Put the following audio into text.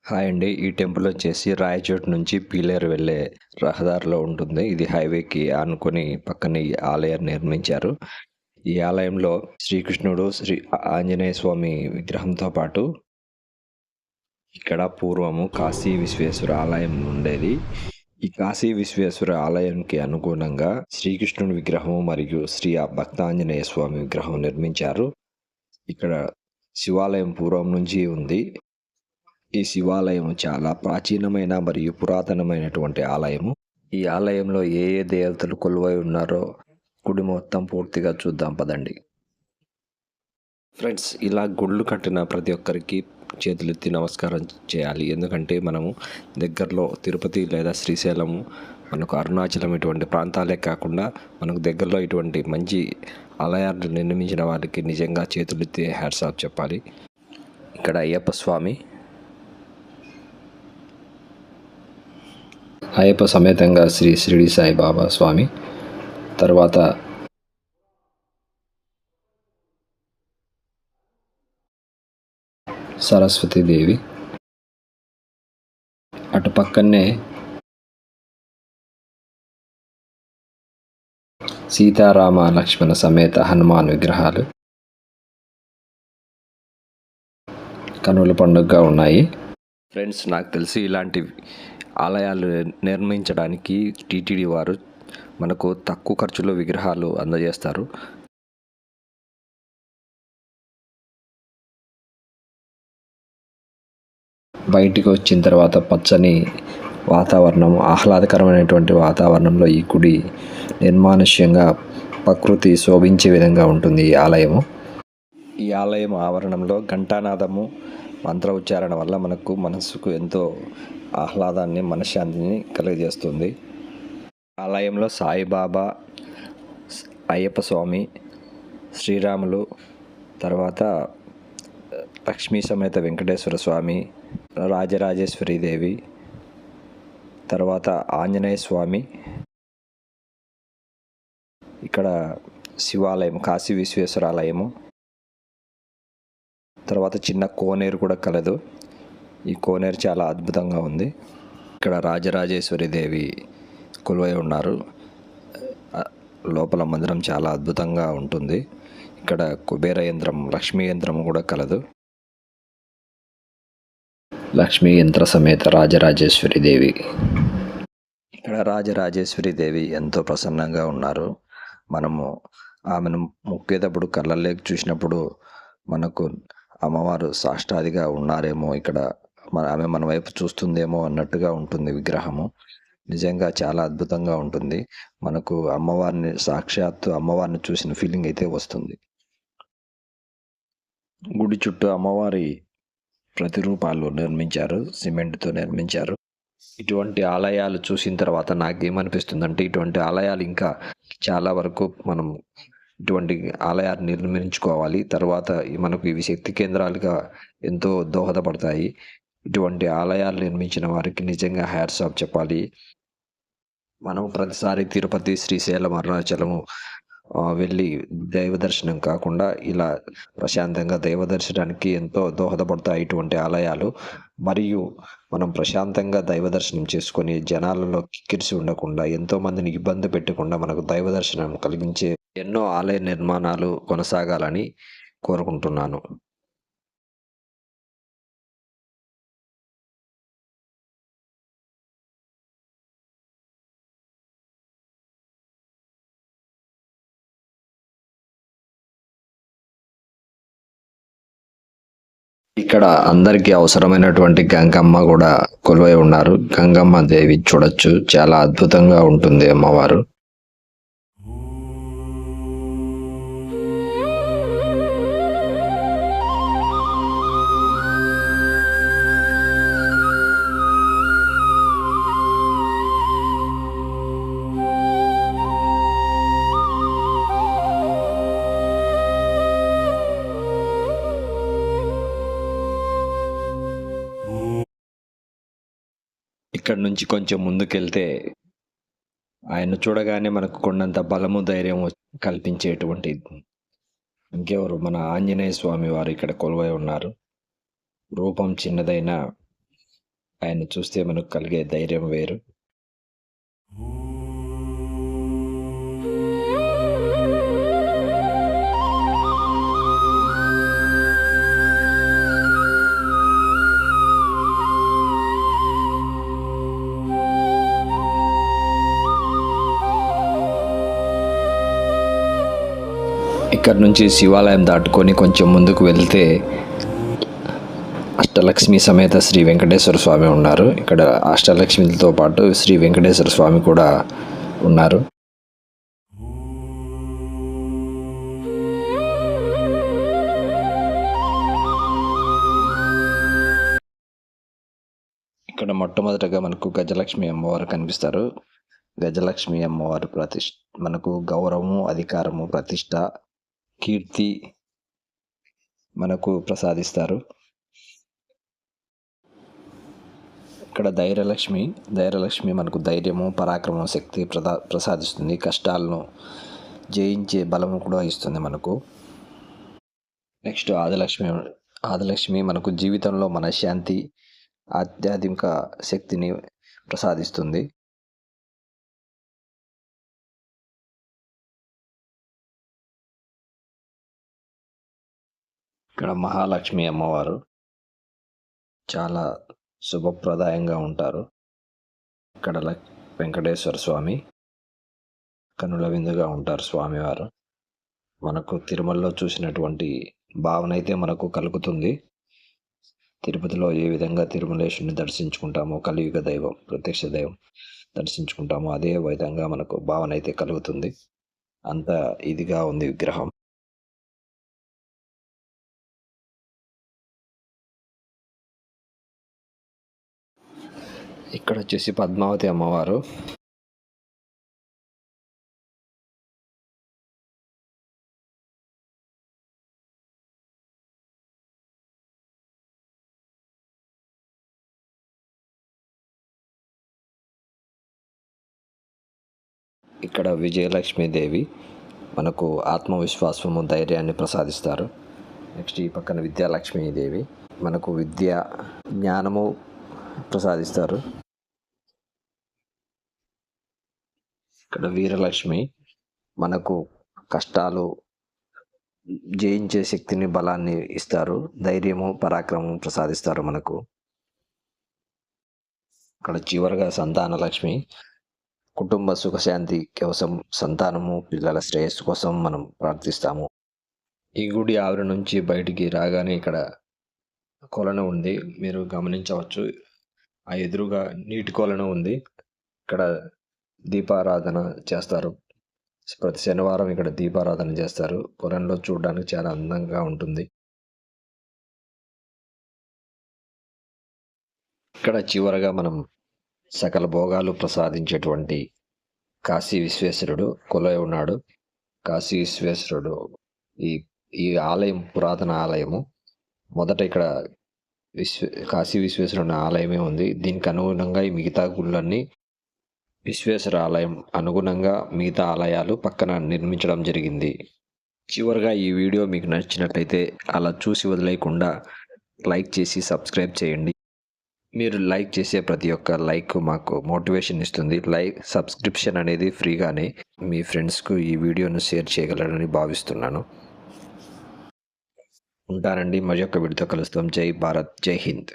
Hi అండి. ఈ temple వచ్చేసి రాయచోటి నుంచి పీలేరు వెళ్ళే రహదారిలో ఉంటుంది. ఇది హైవేకి ఆనుకొని పక్కన ఈ ఆలయాన్ని నిర్మించారు. ఈ ఆలయంలో శ్రీకృష్ణుడు, శ్రీ ఆంజనేయ స్వామి విగ్రహంతో పాటు ఇక్కడ పూర్వము కాశీ విశ్వేశ్వర ఆలయం ఉండేది. ఈ కాశీ విశ్వేశ్వర ఆలయానికి అనుగుణంగా శ్రీకృష్ణుడి విగ్రహం మరియు శ్రీ భక్తాంజనేయ స్వామి విగ్రహం నిర్మించారు. ఇక్కడ శివాలయం పూర్వం నుంచి ఉంది. ఈ శివాలయం చాలా ప్రాచీనమైన మరియు పురాతనమైనటువంటి ఆలయము. ఈ ఆలయంలో ఏ ఏ దేవతలు కొలువై ఉన్నారో గుడి మొత్తం పూర్తిగా చూద్దాం పదండి. ఫ్రెండ్స్, ఇలా గుళ్ళు కట్టిన ప్రతి ఒక్కరికి చేతులెత్తి నమస్కారం చేయాలి. ఎందుకంటే మనము దగ్గరలో తిరుపతి లేదా శ్రీశైలము, మనకు అరుణాచలం ఇటువంటి ప్రాంతాలే కాకుండా మనకు దగ్గరలో ఇటువంటి మంచి ఆలయాన్ని నిర్మించిన వారికి నిజంగా చేతులెత్తి హ్యాట్స్ ఆఫ్ చెప్పాలి. ఇక్కడ అయ్యప్ప స్వామి, అయ్యప్ప సమేతంగా శ్రీ షిరిడి సాయిబాబా స్వామి, తర్వాత సరస్వతీదేవి, అటు పక్కనే సీతారామ లక్ష్మణ సమేత హనుమాన్ విగ్రహాలు కనుల పండుగగా ఉన్నాయి. ఫ్రెండ్స్, నాకు తెలిసి ఇలాంటి ఆలయాలు నిర్మించడానికి టీటీడీ వారు మనకు తక్కువ ఖర్చులో విగ్రహాలు అందజేస్తారు. బయటికి వచ్చిన తర్వాత పచ్చని వాతావరణం, ఆహ్లాదకరమైనటువంటి వాతావరణంలో ఈ గుడి నిర్మానుష్యంగా ప్రకృతి శోభించే విధంగా ఉంటుంది ఈ ఆలయము. ఈ ఆలయం ఆవరణంలో ఘంటానాదము, మంత్ర ఉచ్చారణ వల్ల మనసుకు ఎంతో ఆహ్లాదాన్ని, మనశ్శాంతిని కలిగజేస్తుంది. ఆలయంలో సాయిబాబా, అయ్యప్ప స్వామి, శ్రీరాములు, తర్వాత లక్ష్మీ సమేత వెంకటేశ్వర స్వామి, రాజరాజేశ్వరి దేవి, తర్వాత ఆంజనేయ స్వామి, ఇక్కడ శివాలయం కాశీ విశ్వేశ్వర ఆలయము, తర్వాత చిన్న కోనేరు కూడా కలదు. ఈ కోనేరు చాలా అద్భుతంగా ఉంది. ఇక్కడ రాజరాజేశ్వరి దేవి కొలువై ఉన్నారు. లోపల మందిరం చాలా అద్భుతంగా ఉంటుంది. ఇక్కడ కుబేర యంత్రం, లక్ష్మీ యంత్రం కూడా కలదు. లక్ష్మీ యంత్ర సమేత రాజరాజేశ్వరి దేవి. ఇక్కడ రాజరాజేశ్వరి దేవి ఎంతో ప్రసన్నంగా ఉన్నారు. మనము ఆమెను మొక్కేటప్పుడు కళ్ళల్లోకి చూసినప్పుడు మనకు అమ్మవారు సాష్టాదిగా ఉన్నారేమో, ఇక్కడ ఆమె మన వైపు చూస్తుందేమో అన్నట్టుగా ఉంటుంది విగ్రహము. నిజంగా చాలా అద్భుతంగా ఉంటుంది. మనకు అమ్మవారిని, సాక్షాత్తు అమ్మవారిని చూసిన ఫీలింగ్ అయితే వస్తుంది. గుడి చుట్టూ అమ్మవారి ప్రతిరూపాలు నిర్మించారు, సిమెంట్తో నిర్మించారు. ఇటువంటి ఆలయాలు చూసిన తర్వాత నాకేమనిపిస్తుందంటే, ఇటువంటి ఆలయాలు ఇంకా చాలా వరకు మనం ఇటువంటి ఆలయాలు నిర్మించుకోవాలి. తర్వాత మనకు ఇవి శక్తి కేంద్రాలుగా ఎంతో దోహదపడతాయి. ఇటువంటి ఆలయాలు నిర్మించిన వారికి నిజంగా హ్యాట్స్ ఆఫ్ చెప్పాలి. మనం ప్రతిసారి తిరుపతి, శ్రీశైలం, అరుణాచలము వెళ్ళి దైవ దర్శనం కాకుండా ఇలా ప్రశాంతంగా దైవ దర్శనానికి ఎంతో దోహదపడతాయి ఇటువంటి ఆలయాలు. మరియు మనం ప్రశాంతంగా దైవ దర్శనం చేసుకొని జనాలలో కిక్కిరిసి ఉండకుండా, ఎంతో మందిని ఇబ్బంది పెట్టకుండా మనకు దైవ దర్శనం కలిగించే ఎన్నో ఆలయ నిర్మాణాలు కొనసాగాలని కోరుకుంటున్నాను. ఇక్కడ అందరికీ అవసరమైనటువంటి గంగమ్మ కూడా కొలువై ఉన్నారు. గంగమ్మ దేవి చూడొచ్చు, చాలా అద్భుతంగా ఉంటుంది అమ్మవారు. ఇక్కడ నుంచి కొంచెం ముందుకెళ్తే ఆయన చూడగానే మనకు కొండంత బలము, ధైర్యము కల్పించేటువంటి ఇంకెవరు, మన ఆంజనేయ స్వామి వారు ఇక్కడ కొలువై ఉన్నారు. రూపం చిన్నదైన ఆయన చూస్తే మనకు కలిగే ధైర్యం వేరు. ఇక్కడ నుంచి శివాలయం దాటుకొని కొంచెం ముందుకు వెళ్తే అష్టలక్ష్మి సమేత శ్రీ వెంకటేశ్వర స్వామి ఉన్నారు. ఇక్కడ అష్టలక్ష్మితో పాటు శ్రీ వెంకటేశ్వర స్వామి కూడా ఉన్నారు. ఇక్కడ మొట్టమొదటగా మనకు గజలక్ష్మి అమ్మవారు కనిపిస్తారు. గజలక్ష్మి అమ్మవారు మనకు గౌరవము, అధికారము, ప్రతిష్ట, కీర్తి మనకు ప్రసాదిస్తారు. ఇక్కడ ధైర్యలక్ష్మి మనకు ధైర్యము, పరాక్రమం, శక్తి ప్రసాదిస్తుంది. కష్టాలను జయించే బలము కూడా ఇస్తుంది మనకు. నెక్స్ట్ ఆదిలక్ష్మి మనకు జీవితంలో మనశ్శాంతి, ఆధ్యాత్మిక శక్తిని ప్రసాదిస్తుంది. ఇక్కడ మహాలక్ష్మి అమ్మవారు చాలా శుభప్రదాయంగా ఉంటారు. ఇక్కడ వెంకటేశ్వర స్వామి కనుల విందుగా ఉంటారు స్వామివారు. మనకు తిరుమలలో చూసినటువంటి భావన అయితే మనకు కలుగుతుంది. తిరుపతిలో ఏ విధంగా తిరుమలేశుని దర్శించుకుంటామో, కలియుగ దైవం, ప్రత్యక్ష దైవం దర్శించుకుంటామో అదే విధంగా మనకు భావన అయితే కలుగుతుంది. అంత ఇదిగా ఉంది విగ్రహం. ఇక్కడ వచ్చేసి పద్మావతి అమ్మవారు. ఇక్కడ విజయలక్ష్మీదేవి మనకు ఆత్మవిశ్వాసము, ధైర్యాన్ని ప్రసాదిస్తారు. నెక్స్ట్ ఈ పక్కన విద్యాలక్ష్మీదేవి మనకు విద్య, జ్ఞానము ప్రసాదిస్తారు. ఇక్కడ వీరలక్ష్మి మనకు కష్టాలు జయించే శక్తిని, బలాన్ని ఇస్తారు. ధైర్యము, పరాక్రమం ప్రసాదిస్తారు మనకు. ఇక్కడ చివరగా సంతానలక్ష్మి కుటుంబ సుఖశాంతి కోసం, సంతానము, పిల్లల శ్రేయస్సు కోసం మనం ప్రార్థిస్తాము. ఈ గుడి ఆవిరి నుంచి బయటికి రాగానే ఇక్కడ కొలను ఉంది, మీరు గమనించవచ్చు. ఆ ఎదురుగా నీటి కొలను ఉంది. ఇక్కడ దీపారాధన చేస్తారు. ప్రతి శనివారం ఇక్కడ దీపారాధన చేస్తారు. కొలంలో చూడడానికి చాలా అందంగా ఉంటుంది. ఇక్కడ చివరగా మనం సకల భోగాలు ప్రసాదించేటువంటి కాశీ విశ్వేశ్వరుడు కొలై ఉన్నాడు. కాశీ విశ్వేశ్వరుడు ఈ ఆలయం పురాతన ఆలయము. మొదట ఇక్కడ కాశీ విశ్వేశ్వరుని ఆలయమే ఉంది. దీనికి అనుగుణంగా ఈ మిగతా గుళ్ళన్నీ విశ్వేశ్వర ఆలయం అనుగుణంగా మిగతా ఆలయాలు పక్కన నిర్మించడం జరిగింది. చివరిగా ఈ వీడియో మీకు నచ్చినట్లయితే అలా చూసి వదిలేయకుండా లైక్ చేసి సబ్స్క్రైబ్ చేయండి. మీరు లైక్ చేసే ప్రతి ఒక్క లైక్ మాకు మోటివేషన్ ఇస్తుంది. సబ్స్క్రిప్షన్ అనేది ఫ్రీగానే. మీ ఫ్రెండ్స్కు ఈ వీడియోను షేర్ చేయగలరని భావిస్తున్నాను. ఉంటానండి, మరి యొక్క వీడియోతో కలుస్తాం. జై భారత్, జై హింద్.